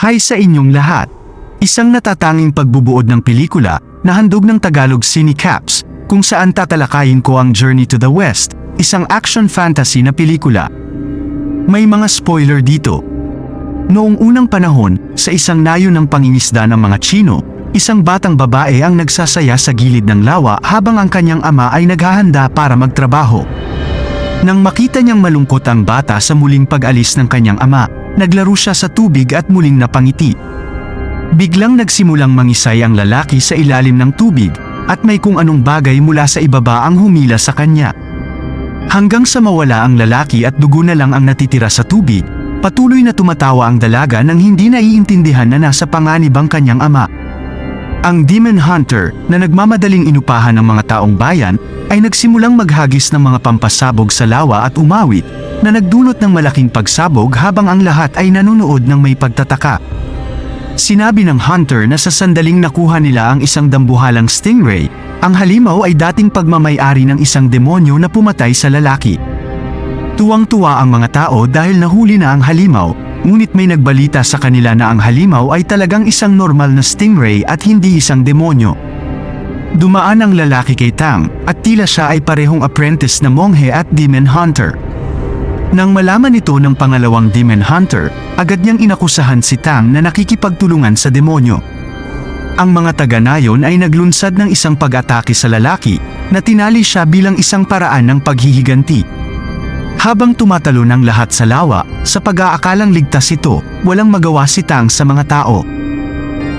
Hi sa inyong lahat! Isang natatanging pagbubuod ng pelikula na handog ng Tagalog Cinecaps, kung saan tatalakayin ko ang Journey to the West, isang action fantasy na pelikula. May mga spoiler dito. Noong unang panahon, sa isang nayo ng pangingisda ng mga Tsino, isang batang babae ang nagsasaya sa gilid ng lawa habang ang kanyang ama ay naghahanda para magtrabaho. Nang makita niyang malungkot ang bata sa muling pag-alis ng kanyang ama, naglaro siya sa tubig at muling napangiti. Biglang nagsimulang mangisay ang lalaki sa ilalim ng tubig, at may kung anong bagay mula sa ibaba ang humila sa kanya. Hanggang sa mawala ang lalaki at dugo na lang ang natitira sa tubig, patuloy na tumatawa ang dalaga nang hindi naiintindihan na nasa panganib ang kanyang ama. Ang Demon Hunter, na nagmamadaling inupahan ng mga taong bayan, ay nagsimulang maghagis ng mga pampasabog sa lawa at umawit, na nagdulot ng malaking pagsabog habang ang lahat ay nanonood ng may pagtataka. Sinabi ng hunter na sa sandaling nakuha nila ang isang dambuhalang stingray, ang halimaw ay dating pagmamay-ari ng isang demonyo na pumatay sa lalaki. Tuwang-tuwa ang mga tao dahil nahuli na ang halimaw, ngunit may nagbalita sa kanila na ang halimaw ay talagang isang normal na stingray at hindi isang demonyo. Dumaan ang lalaki kay Tang, at tila siya ay parehong apprentice na monghe at demon hunter. Nang malaman ito ng pangalawang demon hunter, agad niyang inakusahan si Tang na nakikipagtulungan sa demonyo. Ang mga taga-nayon ay naglunsad ng isang pag-atake sa lalaki, na tinali siya bilang isang paraan ng paghihiganti. Habang tumatalo ng lahat sa lawa, sa pag-aakalang ligtas ito, walang magawa si Tang sa mga tao.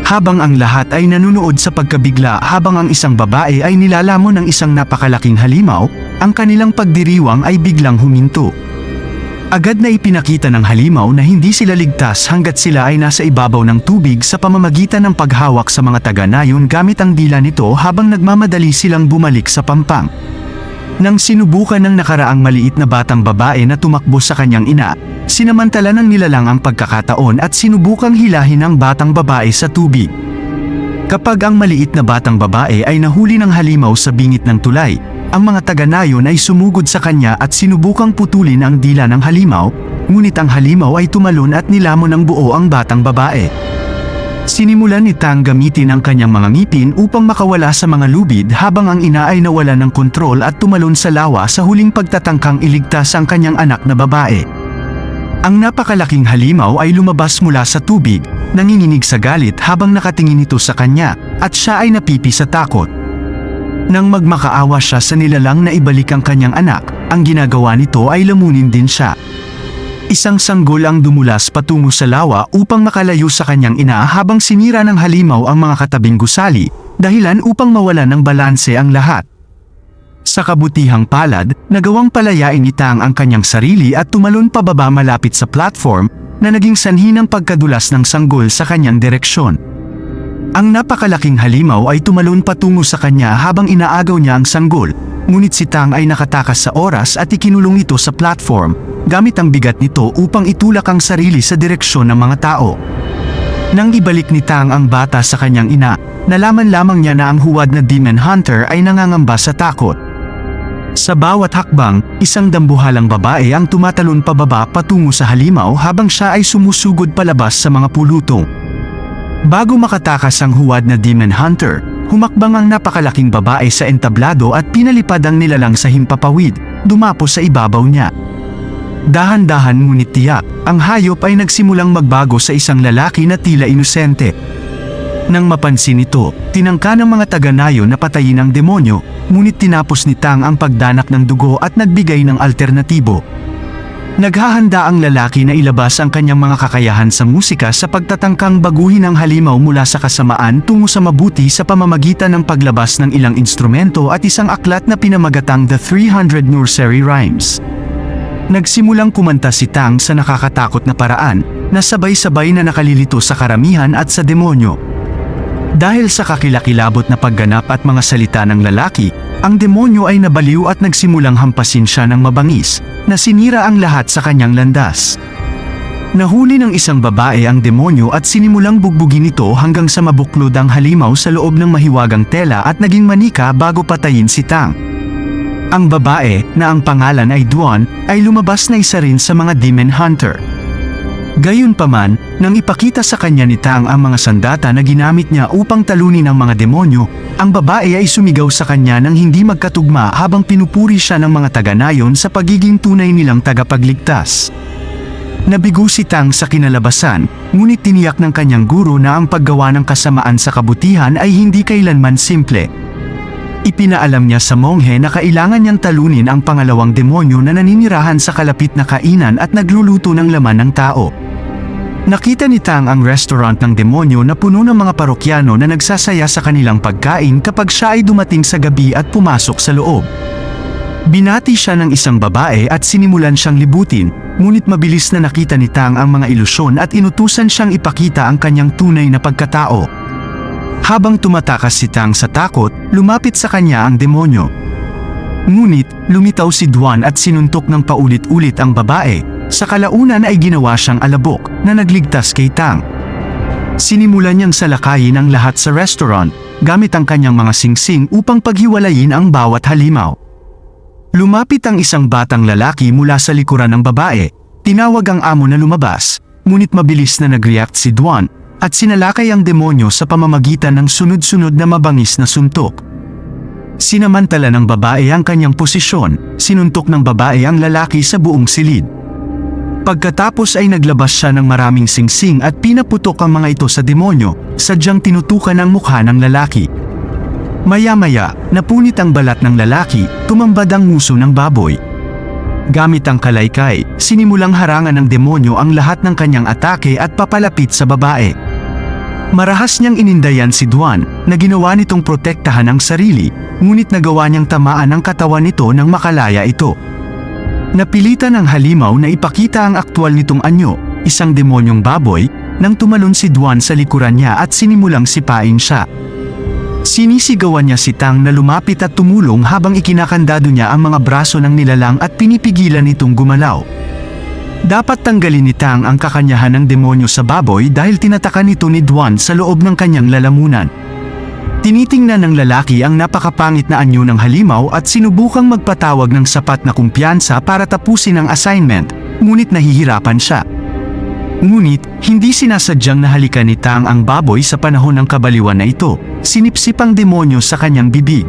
Habang ang lahat ay nanunood sa pagkabigla habang ang isang babae ay nilalamon ng isang napakalaking halimaw, ang kanilang pagdiriwang ay biglang huminto. Agad na ipinakita ng halimaw na hindi sila ligtas hanggat sila ay nasa ibabaw ng tubig sa pamamagitan ng paghawak sa mga taga-nayon gamit ang dila nito habang nagmamadali silang bumalik sa pampang. Nang sinubukan ng nakaraang maliit na batang babae na tumakbo sa kanyang ina, sinamantala ng nilalang ang pagkakataon at sinubukang hilahin ang batang babae sa tubig. Kapag ang maliit na batang babae ay nahuli ng halimaw sa bingit ng tulay, ang mga taga-nayon ay sumugod sa kanya at sinubukang putulin ang dila ng halimaw, ngunit ang halimaw ay tumalon at nilamon ng buo ang batang babae. Sinimulan ni Tang gamitin ang kanyang mga ngipin upang makawala sa mga lubid habang ang ina ay nawala ng kontrol at tumalon sa lawa sa huling pagtatangkang iligtas ang kanyang anak na babae. Ang napakalaking halimaw ay lumabas mula sa tubig, nanginginig sa galit habang nakatingin ito sa kanya, at siya ay napipi sa takot. Nang magmakaawa siya sa nilalang na ibalik ang kanyang anak, ang ginagawa nito ay lamunin din siya. Isang sanggol ang dumulas patungo sa lawa upang makalayo sa kanyang ina habang sinira ng halimaw ang mga katabing gusali, dahilan upang mawalan ng balanse ang lahat. Sa kabutihang palad, nagawang palayain ni Tang ang kanyang sarili at tumalon pababa malapit sa platform, na naging sanhi ng pagkadulas ng sanggol sa kanyang direksyon. Ang napakalaking halimaw ay tumalon patungo sa kanya habang inaagaw niya ang sanggol, ngunit si Tang ay nakatakas sa oras at ikinulong ito sa platform, gamit ang bigat nito upang itulak ang sarili sa direksyon ng mga tao. Nang ibalik ni Tang ang bata sa kanyang ina, nalaman lamang niya na ang huwad na demon hunter ay nangangamba sa takot. Sa bawat hakbang, isang dambuhalang babae ang tumatalon pababa patungo sa halimaw habang siya ay sumusugod palabas sa mga pulutong. Bago makatakas ang huwad na demon hunter, humakbang ang napakalaking babae sa entablado at pinalipad ang nilalang sa himpapawid, dumapo sa ibabaw niya. Dahan-dahan ngunit tiyak, ang hayop ay nagsimulang magbago sa isang lalaki na tila inosente. Nang mapansin ito, tinangka ng mga taga-nayon na patayin ang demonyo, ngunit tinapos ni Tang ang pagdanak ng dugo at nagbigay ng alternatibo. Naghahanda ang lalaki na ilabas ang kanyang mga kakayahan sa musika sa pagtatangkang baguhin ang halimaw mula sa kasamaan tungo sa mabuti sa pamamagitan ng paglabas ng ilang instrumento at isang aklat na pinamagatang The 300 Nursery Rhymes. Nagsimulang kumanta si Tang sa nakakatakot na paraan, na sabay-sabay na nakalilito sa karamihan at sa demonyo. Dahil sa kakilakilabot na pagganap at mga salita ng lalaki, ang demonyo ay nabaliw at nagsimulang hampasin siya ng mabangis, na sinira ang lahat sa kanyang landas. Nahuli ng isang babae ang demonyo at sinimulang bugbugin ito hanggang sa mabuklod ang halimaw sa loob ng mahiwagang tela at naging manika bago patayin si Tang. Ang babae, na ang pangalan ay Duan, ay lumabas na isa rin sa mga demon hunter. Gayunpaman, nang ipakita sa kanya ni Tang ang mga sandata na ginamit niya upang talunin ang mga demonyo, ang babae ay sumigaw sa kanya nang hindi magkatugma habang pinupuri siya ng mga taga-nayon sa pagiging tunay nilang tagapagligtas. Nabigo si Tang sa kinalabasan, ngunit tiniyak ng kanyang guro na ang paggawa ng kasamaan sa kabutihan ay hindi kailanman simple. Ipinaalam niya sa monghe na kailangan niyang talunin ang pangalawang demonyo na naninirahan sa kalapit na kainan at nagluluto ng laman ng tao. Nakita ni Tang ang restaurant ng demonyo na puno ng mga parokyano na nagsasaya sa kanilang pagkain kapag siya ay dumating sa gabi at pumasok sa loob. Binati siya ng isang babae at sinimulan siyang libutin, ngunit mabilis na nakita ni Tang ang mga ilusyon at inutusan siyang ipakita ang kanyang tunay na pagkatao. Habang tumatakas si Tang sa takot, lumapit sa kanya ang demonyo. Ngunit, lumitaw si Duan at sinuntok ng paulit-ulit ang babae. Sa kalaunan ay ginawa siyang alabok na nagligtas kay Tang. Sinimulan niyang salakayin ang lahat sa restaurant, gamit ang kanyang mga singsing upang paghiwalayin ang bawat halimaw. Lumapit ang isang batang lalaki mula sa likuran ng babae, tinawag ang amo na lumabas, ngunit mabilis na nag-react si Duan, at sinalakay ang demonyo sa pamamagitan ng sunod-sunod na mabangis na suntok. Sinamantala ng babae ang kanyang posisyon, sinuntok ng babae ang lalaki sa buong silid. Pagkatapos ay naglabas siya ng maraming singsing at pinaputok ang mga ito sa demonyo, sadyang tinutukan ang mukha ng lalaki. Maya-maya, napunit ang balat ng lalaki, tumambad ang nguso ng baboy. Gamit ang kalaykay, sinimulang harangan ng demonyo ang lahat ng kanyang atake at papalapit sa babae. Marahas niyang inindayan si Duan, na ginawa nitong protektahan ang sarili, ngunit nagawa niyang tamaan ang katawan nito nang makalaya ito. Napilitan ng halimaw na ipakita ang aktwal nitong anyo, isang demonyong baboy, nang tumalon si Duan sa likuran niya at sinimulang sipain siya. Sinisigawan niya si Tang na lumapit at tumulong habang ikinakandado niya ang mga braso ng nilalang at pinipigilan itong gumalaw. Dapat tanggalin ni Tang ang kakanyahan ng demonyo sa baboy dahil tinatakan ito ni Duan sa loob ng kanyang lalamunan. Tinitingnan ng lalaki ang napakapangit na anyo ng halimaw at sinubukang magpatawag ng sapat na kumpiyansa para tapusin ang assignment, ngunit nahihirapan siya. Ngunit, hindi sinasadyang nahalikan ni Tang ang baboy sa panahon ng kabaliwan na ito, sinipsip ang demonyo sa kanyang bibig.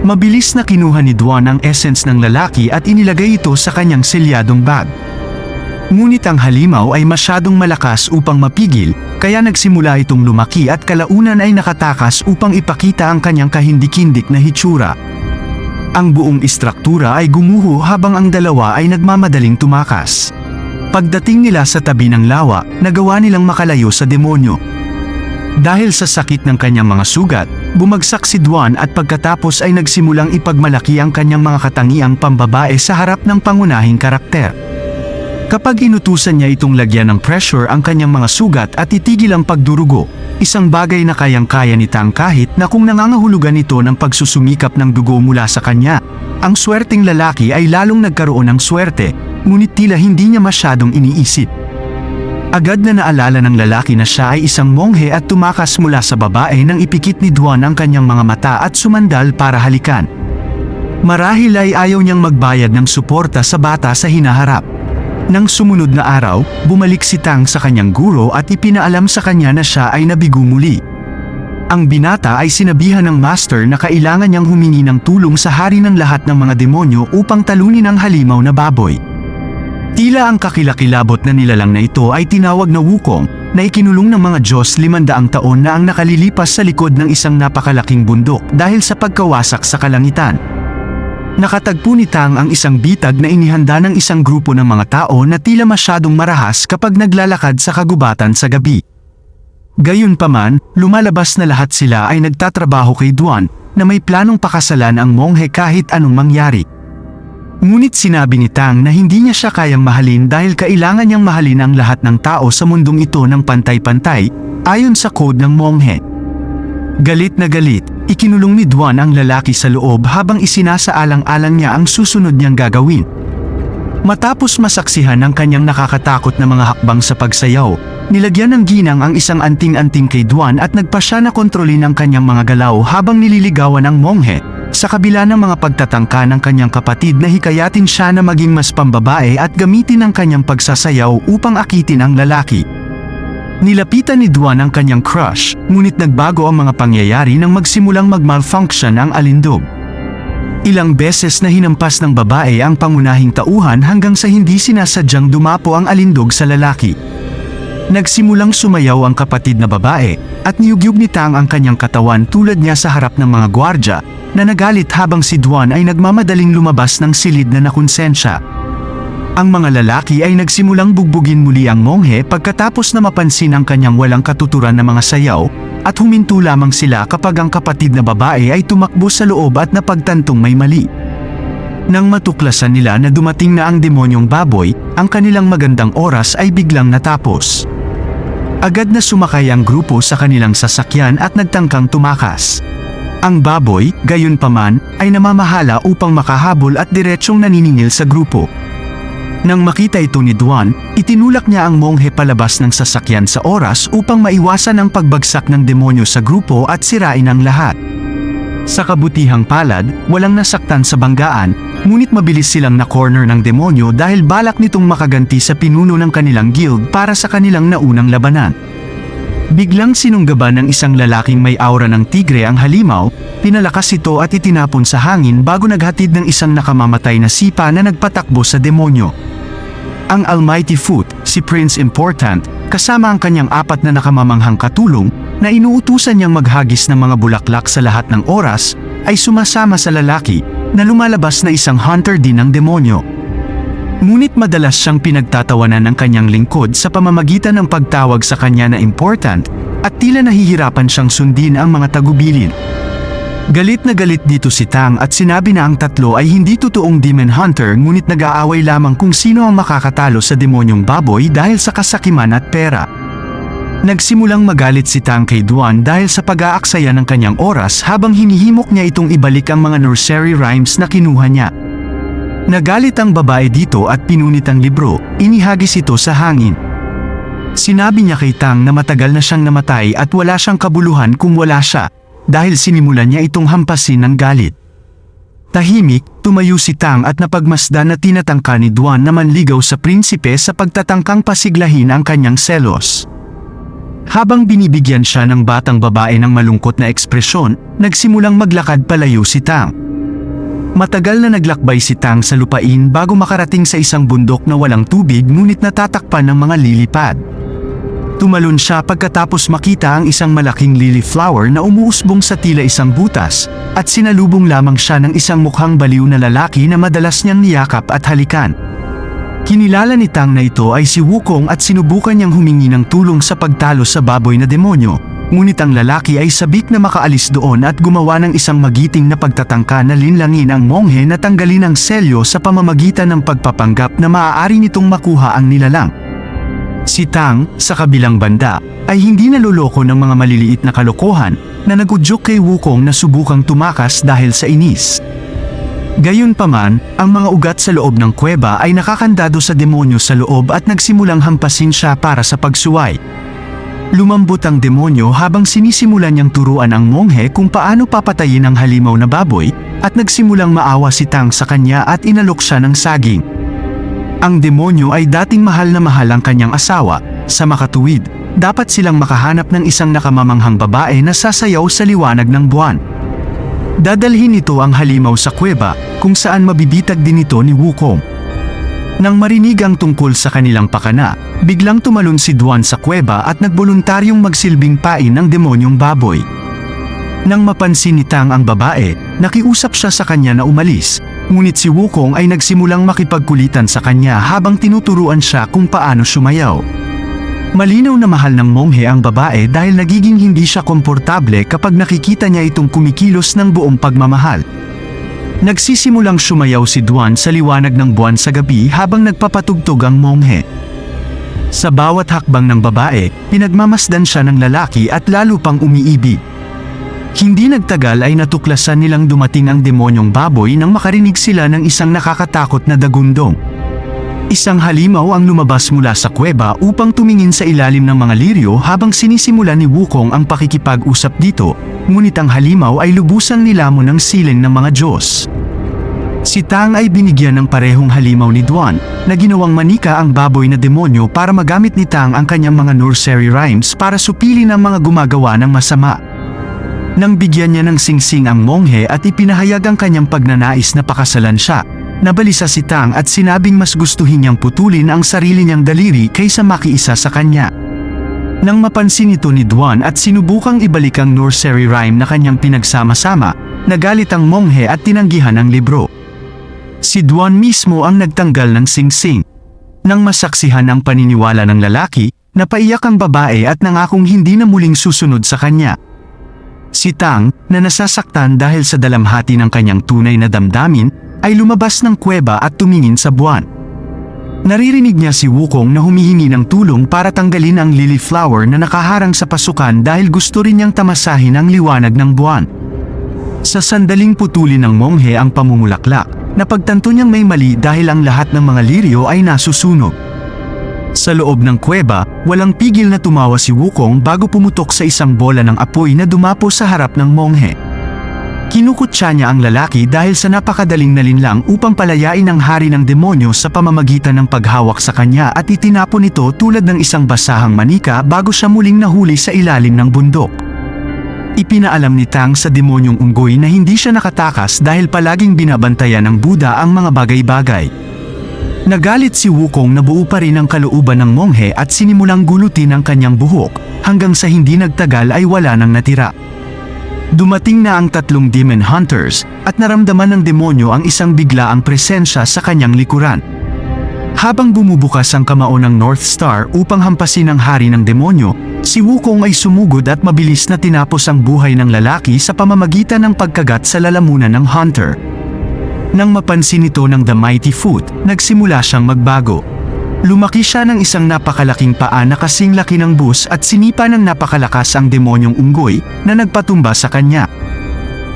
Mabilis na kinuha ni Duan ang essence ng lalaki at inilagay ito sa kanyang selyadong bag. Ngunit ang halimaw ay masyadong malakas upang mapigil, kaya nagsimula itong lumaki at kalaunan ay nakatakas upang ipakita ang kanyang kahindik-hindik na hitsura. Ang buong istruktura ay gumuho habang ang dalawa ay nagmamadaling tumakas. Pagdating nila sa tabi ng lawa, nagawa nilang makalayo sa demonyo. Dahil sa sakit ng kanyang mga sugat, bumagsak si Duan at pagkatapos ay nagsimulang ipagmalaki ang kanyang mga katangiang pambabae sa harap ng pangunahing karakter. Kapag inutusan niya itong lagyan ng pressure ang kanyang mga sugat at itigil ang pagdurugo, isang bagay na kayang-kaya ni Tang kahit na kung nangangahulugan ito ng pagsusumikap ng dugo mula sa kanya, ang swerteng lalaki ay lalong nagkaroon ng swerte, ngunit tila hindi niya masyadong iniisip. Agad na naalala ng lalaki na siya ay isang monghe at tumakas mula sa babae nang ipikit ni Duan ang kanyang mga mata at sumandal para halikan. Marahil ay ayaw niyang magbayad ng suporta sa bata sa hinaharap. Nang sumunod na araw, bumalik si Tang sa kanyang guro at ipinaalam sa kanya na siya ay nabigo muli. Ang binata ay sinabihan ng master na kailangan niyang humingi ng tulong sa hari ng lahat ng mga demonyo upang talunin ang halimaw na baboy. Tila ang kakilakilabot na nilalang na ito ay tinawag na Wukong, na ikinulong ng mga Diyos 500 taon na ang nakalilipas sa likod ng isang napakalaking bundok dahil sa pagkawasak sa kalangitan. Nakatagpo ni Tang ang isang bitag na inihanda ng isang grupo ng mga tao na tila masyadong marahas kapag naglalakad sa kagubatan sa gabi. Gayunpaman, lumalabas na lahat sila ay nagtatrabaho kay Duan, na may planong pakasalan ang monghe kahit anong mangyari. Ngunit sinabi ni Tang na hindi niya siya kayang mahalin dahil kailangan niyang mahalin ang lahat ng tao sa mundong ito ng pantay-pantay, ayon sa code ng monghe. Galit na galit, ikinulong ni Duan ang lalaki sa loob habang isinasaalang-alang niya ang susunod niyang gagawin. Matapos masaksihan ang kanyang nakakatakot na mga hakbang sa pagsayaw, Nilagyan ng ginang ang isang anting-anting kay Duan at nagpa siya na kontrolin ang kanyang mga galaw habang nililigawan ng monghe, sa kabila ng mga pagtatangka ng kanyang kapatid na hikayatin siya na maging mas pambabae at gamitin ang kanyang pagsasayaw upang akitin ang lalaki. Nilapitan ni Duan ang kanyang crush, ngunit nagbago ang mga pangyayari nang magsimulang mag-malfunction ang alindog. Ilang beses na hinampas ng babae ang pangunahing tauhan hanggang sa hindi sinasadyang dumapo ang alindog sa lalaki. Nagsimulang sumayaw ang kapatid na babae at niyugyug ni Tang ang kanyang katawan tulad niya sa harap ng mga gwardya na nagalit habang si Duan ay nagmamadaling lumabas ng silid na nakonsensya. Ang mga lalaki ay nagsimulang bugbugin muli ang monghe pagkatapos na mapansin ang kanyang walang katuturan na mga sayaw, at huminto lamang sila kapag ang kapatid na babae ay tumakbo sa loob at napagtantong may mali. Nang matuklasan nila na dumating na ang demonyong baboy, ang kanilang magandang oras ay biglang natapos. Agad na sumakay ang grupo sa kanilang sasakyan at nagtangkang tumakas. Ang baboy, gayunpaman, ay namamahala upang makahabol at diretsyong naniningil sa grupo. Nang makita ito ni Duan, itinulak niya ang monghe palabas ng sasakyan sa oras upang maiwasan ang pagbagsak ng demonyo sa grupo at sirain ang lahat. Sa kabutihang palad, walang nasaktan sa banggaan, ngunit mabilis silang na-corner ng demonyo dahil balak nitong makaganti sa pinuno ng kanilang guild para sa kanilang naunang labanan. Biglang sinunggaban ng isang lalaking may aura ng tigre ang halimaw, pinalakas ito at itinapon sa hangin bago naghatid ng isang nakamamatay na sipa na nagpatakbo sa demonyo. Ang Almighty Foot, si Prince Important, kasama ang kanyang 4 na nakamamanghang katulong, na inuutusan niyang maghagis ng mga bulaklak sa lahat ng oras, ay sumasama sa lalaki, na lumalabas na isang hunter din ng demonyo. Ngunit madalas siyang pinagtatawanan ng kanyang lingkod sa pamamagitan ng pagtawag sa kanya na Important, at tila nahihirapan siyang sundin ang mga tagubilin. Galit na galit dito si Tang at sinabi na ang tatlo ay hindi totoong demon hunter ngunit nag-aaway lamang kung sino ang makakatalo sa demonyong baboy dahil sa kasakiman at pera. Nagsimulang magalit si Tang kay Duan dahil sa pag-aaksaya ng kanyang oras habang hinihimok niya itong ibalik ang mga nursery rhymes na kinuha niya. Nagalit ang babae dito at pinunit ang libro, inihagis ito sa hangin. Sinabi niya kay Tang na matagal na siyang namatay at wala siyang kabuluhan kung wala siya, dahil sinimulan niya itong hampasin ng galit. Tahimik, tumayo si Tang at napagmasdan na tinatangka ni Duan na manligaw sa prinsipe sa pagtatangkang pasiglahin ang kanyang selos. Habang binibigyan siya ng batang babae ng malungkot na ekspresyon, nagsimulang maglakad palayo si Tang. Matagal na naglakbay si Tang sa lupain bago makarating sa isang bundok na walang tubig ngunit natatakpan ng mga lilipad. Tumalon siya pagkatapos makita ang isang malaking lily flower na umuusbong sa tila isang butas, at sinalubong lamang siya ng isang mukhang baliw na lalaki na madalas niyang niyakap at halikan. Kinilala ni Tang na ito ay si Wukong at sinubukan niyang humingi ng tulong sa pagtalo sa baboy na demonyo, ngunit ang lalaki ay sabik na makaalis doon at gumawa ng isang magiting na pagtatangka na linlangin ang monghe na tanggalin ang selyo sa pamamagitan ng pagpapanggap na maaari nitong makuha ang nilalang. Si Tang, sa kabilang banda, ay hindi naloloko ng mga maliliit na kalokohan na nagudyok kay Wukong na subukang tumakas dahil sa inis. Gayunpaman, ang mga ugat sa loob ng kuweba ay nakakandado sa demonyo sa loob at nagsimulang hampasin siya para sa pagsuway. Lumambot ang demonyo habang sinisimulan niyang turuan ang monghe kung paano papatayin ang halimaw na baboy, at nagsimulang maawa si Tang sa kanya at inalok siya ng saging. Ang demonyo ay dating mahal na mahal ang kanyang asawa, sa makatuwid, dapat silang makahanap ng isang nakamamanghang babae na sasayaw sa liwanag ng buwan. Dadalhin ito ang halimaw sa kuweba, kung saan mabibitag din ito ni Wukong. Nang marinig ang tungkol sa kanilang pakana, biglang tumalon si Duan sa kuweba at nagboluntaryong magsilbing pain ng demonyong baboy. Nang mapansin ni Tang ang babae, nakiusap siya sa kanya na umalis, ngunit si Wukong ay nagsimulang makipagkulitan sa kanya habang tinuturuan siya kung paano sumayaw. Malinaw na mahal ng monghe ang babae dahil nagiging hindi siya komportable kapag nakikita niya itong kumikilos ng buong pagmamahal. Nagsisimulang sumayaw si Duan sa liwanag ng buwan sa gabi habang nagpapatugtog ang monghe. Sa bawat hakbang ng babae, pinagmamasdan siya ng lalaki at lalo pang umiibig. Hindi nagtagal ay natuklasan nilang dumating ang demonyong baboy nang makarinig sila ng isang nakakatakot na dagundong. Isang halimaw ang lumabas mula sa kuweba upang tumingin sa ilalim ng mga liryo habang sinisimulan ni Wukong ang pakikipag-usap dito, ngunit ang halimaw ay lubusang nilamon ng siling ng mga Diyos. Si Tang ay binigyan ng parehong halimaw ni Duan, na ginawang manika ang baboy na demonyo para magamit ni Tang ang kanyang mga nursery rhymes para supilin ang mga gumagawa ng masama. Nang bigyan niya ng singsing ang monghe at ipinahayag ang kanyang pagnanais na pakasalan siya, nabalisa si Tang at sinabing mas gustuhin niyang putulin ang sarili niyang daliri kaysa makiisa sa kanya. Nang mapansin ito ni Duan at sinubukang ibalik ang nursery rhyme na kanyang pinagsama-sama, nagalit ang monghe at tinanggihan ang libro. Si Duan mismo ang nagtanggal ng singsing. Nang masaksihan ang paniniwala ng lalaki, napaiyak ang babae at nangakong hindi na muling susunod sa kanya. Si Tang, na nasasaktan dahil sa dalamhati ng kanyang tunay na damdamin, ay lumabas ng kuweba at tumingin sa buwan. Naririnig niya si Wukong na humihingi ng tulong para tanggalin ang lily flower na nakaharang sa pasukan dahil gusto rin niyang tamasahin ang liwanag ng buwan. Sa sandaling putulin ng monghe ang pamumulaklak, napagtanto niyang may mali dahil ang lahat ng mga liryo ay nasusunog. Sa loob ng kuweba, walang pigil na tumawa si Wukong bago pumutok sa isang bola ng apoy na dumapo sa harap ng monghe. Kinukutya niya ang lalaki dahil sa napakadaling nalinlang upang palayain ang hari ng demonyo sa pamamagitan ng paghawak sa kanya at itinapon ito tulad ng isang basahang manika bago siya muling nahuli sa ilalim ng bundok. Ipinaalam ni Tang sa demonyong unggoy na hindi siya nakatakas dahil palaging binabantayan ng Buddha ang mga bagay-bagay. Nagalit si Wukong na buo pa rin ang kalooban ng monghe at sinimulang gulutin ang kanyang buhok, hanggang sa hindi nagtagal ay wala nang natira. Dumating na ang 3 demon hunters, at naramdaman ng demonyo ang isang biglaang presensya sa kanyang likuran. Habang bumubukas ang kamao ng North Star upang hampasin ang hari ng demonyo, si Wukong ay sumugod at mabilis na tinapos ang buhay ng lalaki sa pamamagitan ng pagkagat sa lalamunan ng hunter. Nang mapansin ito ng The Mighty Foot, nagsimula siyang magbago. Lumaki siya ng isang napakalaking paa na kasing laki ng bus at sinipa ng napakalakas ang demonyong unggoy na nagpatumba sa kanya.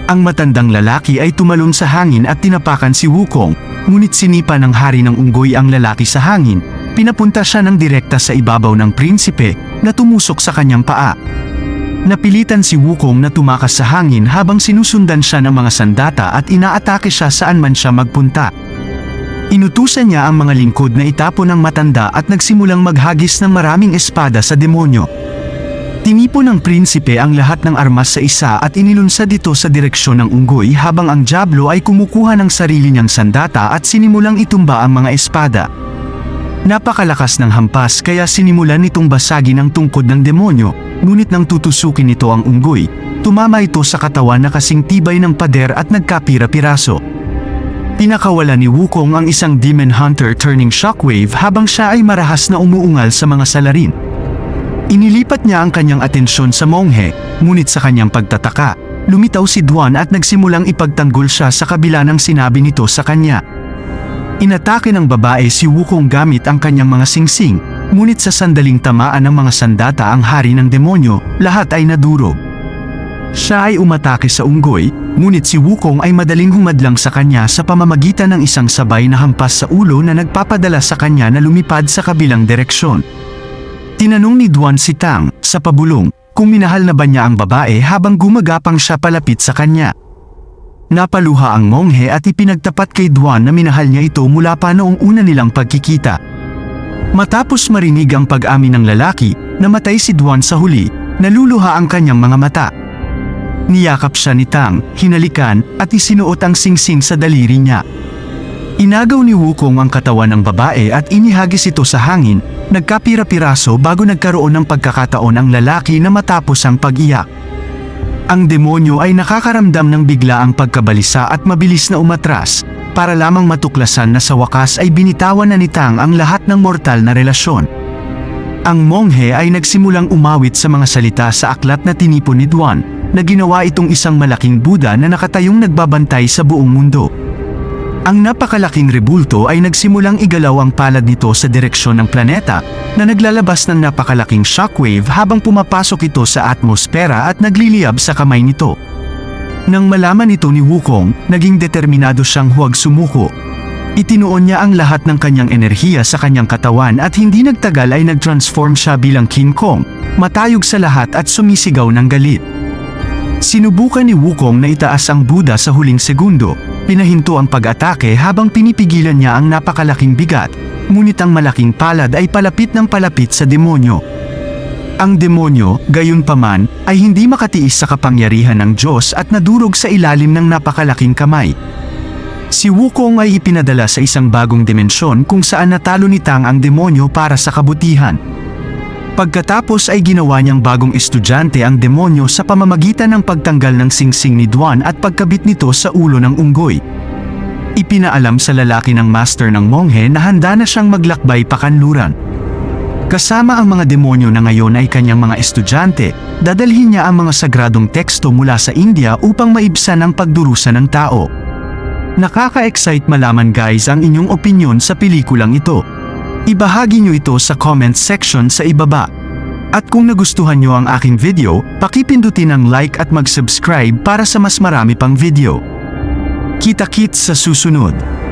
Ang matandang lalaki ay tumalon sa hangin at tinapakan si Wukong, ngunit sinipa ng hari ng unggoy ang lalaki sa hangin, pinapunta siya ng direkta sa ibabaw ng prinsipe na tumusok sa kanyang paa. Napilitan si Wukong na tumakas sa hangin habang sinusundan siya ng mga sandata at inaatake siya saan man siya magpunta. Inutusan niya ang mga lingkod na itapon ang matanda at nagsimulang maghagis ng maraming espada sa demonyo. Tinipon ng prinsipe ang lahat ng armas sa isa at inilunsad ito sa direksyon ng unggoy habang ang Diablo ay kumukuha ng sarili niyang sandata at sinimulang itumba ang mga espada. Napakalakas ng hampas kaya sinimulan nitong basagin ang tungkod ng demonyo, ngunit nang tutusukin nito ang unggoy, tumama ito sa katawan na kasing tibay ng pader at nagkapira-piraso. Pinakawala ni Wukong ang isang demon hunter turning shockwave habang siya ay marahas na umuungal sa mga salarin. Inilipat niya ang kanyang atensyon sa monghe, ngunit sa kanyang pagtataka, lumitaw si Duan at nagsimulang ipagtanggol siya sa kabila ng sinabi nito sa kanya. Inatake ng babae si Wukong gamit ang kanyang mga singsing, ngunit sa sandaling tamaan ng mga sandata ang hari ng demonyo, lahat ay nadurog. Siya ay umatake sa unggoy, ngunit si Wukong ay madaling humadlang sa kanya sa pamamagitan ng isang sabay na hampas sa ulo na nagpapadala sa kanya na lumipad sa kabilang direksyon. Tinanong ni Duan si Tang, sa pabulong, kung minahal na ba niya ang babae habang gumagapang siya palapit sa kanya. Napaluha ang monghe at ipinagtapat kay Duan na minahal niya ito mula pa noong una nilang pagkikita. Matapos marinig ang pag-amin ng lalaki, namatay si Duan sa huli, naluluha ang kanyang mga mata. Niyakap siya ni Tang, hinalikan, at isinuot ang singsing sa daliri niya. Inagaw ni Wukong ang katawan ng babae at inihagis ito sa hangin, nagkapira-piraso bago nagkaroon ng pagkakataon ang lalaki na matapos ang pag-iyak. Ang demonyo ay nakakaramdam ng biglaang pagkabalisa at mabilis na umatras, para lamang matuklasan na sa wakas ay binitawan na ni Tang ang lahat ng mortal na relasyon. Ang monghe ay nagsimulang umawit sa mga salita sa aklat na tinipon ni Duan, na ginawa itong isang malaking Buddha na nakatayong nagbabantay sa buong mundo. Ang napakalaking rebulto ay nagsimulang igalaw ang palad nito sa direksyon ng planeta, na naglalabas ng napakalaking shockwave habang pumapasok ito sa atmosfera at nagliliyab sa kamay nito. Nang malaman ito ni Wukong, naging determinado siyang huwag sumuko. Itinuon niya ang lahat ng kanyang enerhiya sa kanyang katawan at hindi nagtagal ay nag-transform siya bilang King Kong, matayog sa lahat at sumisigaw ng galit. Sinubukan ni Wukong na itaas ang Buddha sa huling segundo, pinahinto ang pag-atake habang pinipigilan niya ang napakalaking bigat, ngunit ang malaking palad ay palapit ng palapit sa demonyo. Ang demonyo, gayunpaman, ay hindi makatiis sa kapangyarihan ng Diyos at nadurog sa ilalim ng napakalaking kamay. Si Wukong ay ipinadala sa isang bagong dimensyon kung saan natalo ni Tang ang demonyo para sa kabutihan. Pagkatapos ay ginawa niyang bagong estudyante ang demonyo sa pamamagitan ng pagtanggal ng singsing ni Duan at pagkabit nito sa ulo ng unggoy. Ipinaalam sa lalaki ng master ng monghe na handa na siyang maglakbay pakanluran. Kasama ang mga demonyo na ngayon ay kanyang mga estudyante, dadalhin niya ang mga sagradong teksto mula sa India upang maibsan ang pagdurusa ng tao. Nakaka-excite malaman guys ang inyong opinyon sa pelikulang ito. Ibahagi nyo ito sa comment section sa ibaba. At kung nagustuhan nyo ang aking video, pakipindutin ang like at mag-subscribe para sa mas marami pang video. Kita-kits sa susunod.